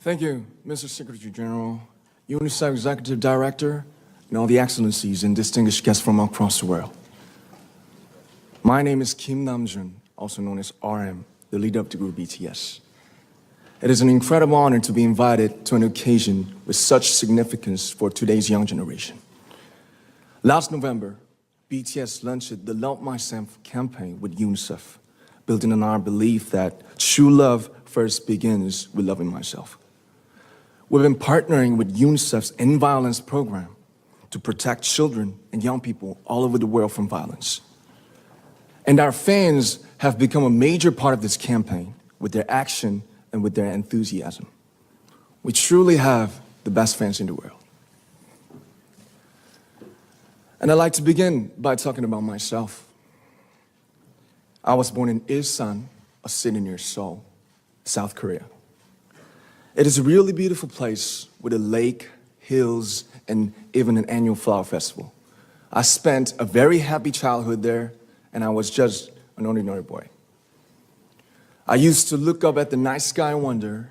Thank you, Mr. Secretary General, UNICEF Executive Director, and all the excellencies and distinguished guests from across the world. My name is Kim Namjoon, also known as RM, the leader of the group BTS. It is an incredible honor to be invited to an occasion with such significance for today's young generation. Last November, BTS launched the Love Myself campaign with UNICEF, building on our belief that true love first begins with loving myself. We've been partnering with UNICEF's End Violence program to protect children and young people all over the world from violence. And our fans have become a major part of this campaign with their action and with their enthusiasm. We truly have the best fans in the world. And I'd like to begin by talking about myself. I was born in Ilsan, a city near Seoul, South Korea. It is a really beautiful place with a lake, hills, and even an annual flower festival. I spent a very happy childhood there, and I was just an ordinary boy. I used to look up at the night sky and wonder,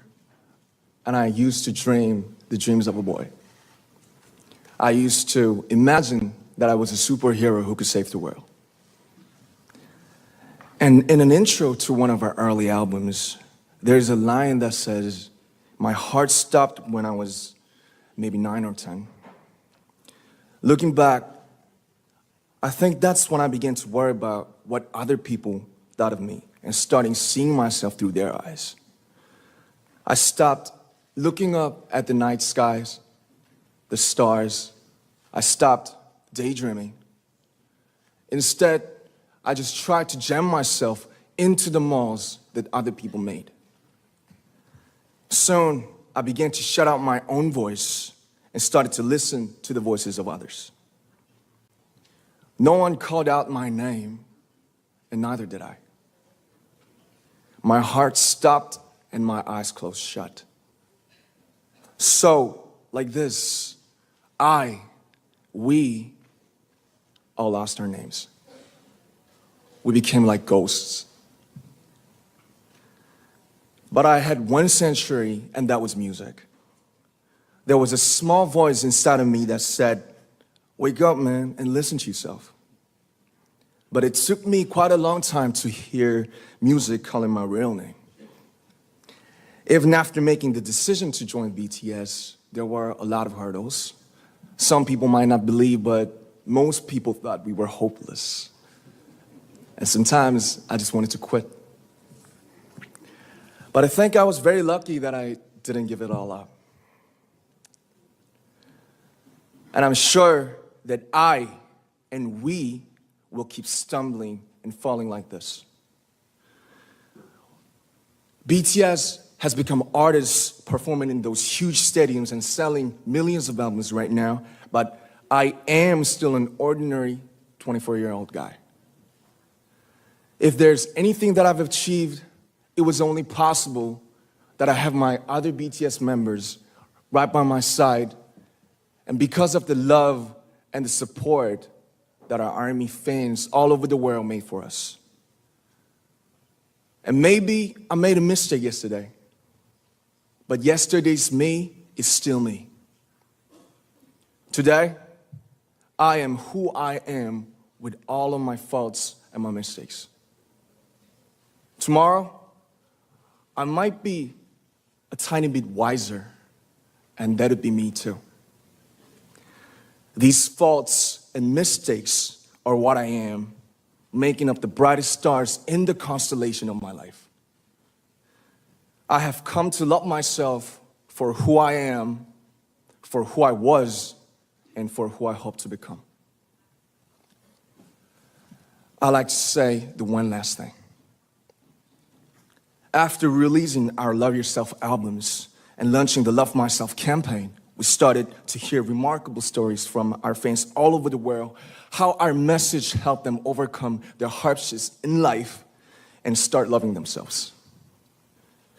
and I used to dream the dreams of a boy. I used to imagine that I was a superhero who could save the world. And in an intro to one of our early albums, there's a line that says, "My heart stopped when I was maybe 9 or 10. Looking back, I think that's when I began to worry about what other people thought of me and starting seeing myself through their eyes. I stopped looking up at the night skies, the stars. I stopped daydreaming. Instead, I just tried to jam myself into the malls that other people made. Soon, I began to shut out my own voice and started to listen to the voices of others. No one called out my name, and neither did I. My heart stopped and my eyes closed shut. So, like this, we all lost our names. We became like ghosts. But I had one sanctuary, and that was music. There was a small voice inside of me that said, "Wake up, man, and listen to yourself." But it took me quite a long time to hear music calling my real name. Even after making the decision to join BTS, there were a lot of hurdles. Some people might not believe, but most people thought we were hopeless. And sometimes I just wanted to quit. But I think I was very lucky that I didn't give it all up. And I'm sure that I and we will keep stumbling and falling like this. BTS has become artists performing in those huge stadiums and selling millions of albums right now, but I am still an ordinary 24-year-old guy. If there's anything that I've achieved, it was only possible that I have my other BTS members right by my side, and because of the love and the support that our ARMY fans all over the world made for us. And maybe I made a mistake yesterday, but yesterday's me is still me. Today, I am who I am with all of my faults and my mistakes. Tomorrow, I might be a tiny bit wiser, and that'd be me too. These faults and mistakes are what I am, making up the brightest stars in the constellation of my life. I have come to love myself for who I am, for who I was, and for who I hope to become. I'd like to say the one last thing. After releasing our Love Yourself albums and launching the Love Myself campaign, we started to hear remarkable stories from our fans all over the world, how our message helped them overcome their hardships in life and start loving themselves.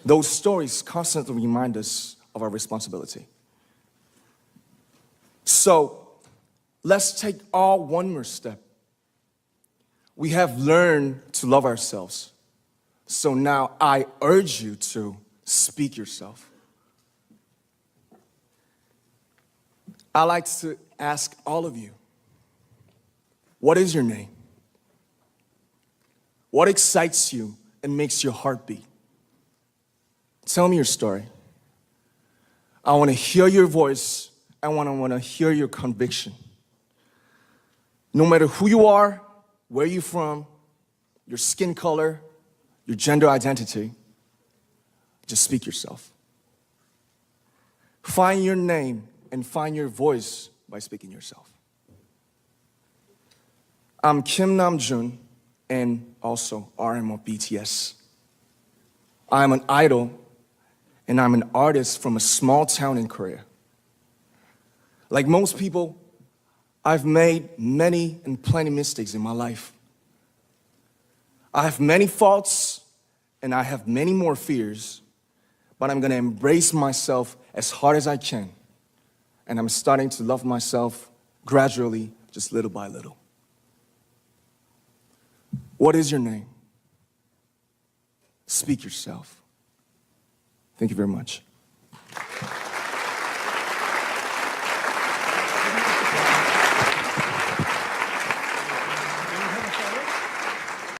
Those stories constantly remind us of our responsibility. So, let's take all one more step. We have learned to love ourselves. So now I urge you to speak yourself, I like to ask all of you, what is your name? What excites you and makes your heart beat? Tell me your story. I want to hear your voice. I want to hear your conviction. No matter who you are, where you're from, your skin color, your gender identity, just speak yourself. Find your name and find your voice by speaking yourself. I'm Kim Namjoon and also RM of BTS. I'm an idol and I'm an artist from a small town in Korea. Like most people, I've made many and plenty mistakes in my life. I have many faults and I have many more fears, but I'm gonna embrace myself as hard as I can. And I'm starting to love myself gradually, just little by little. What is your name? Speak yourself. Thank you very much.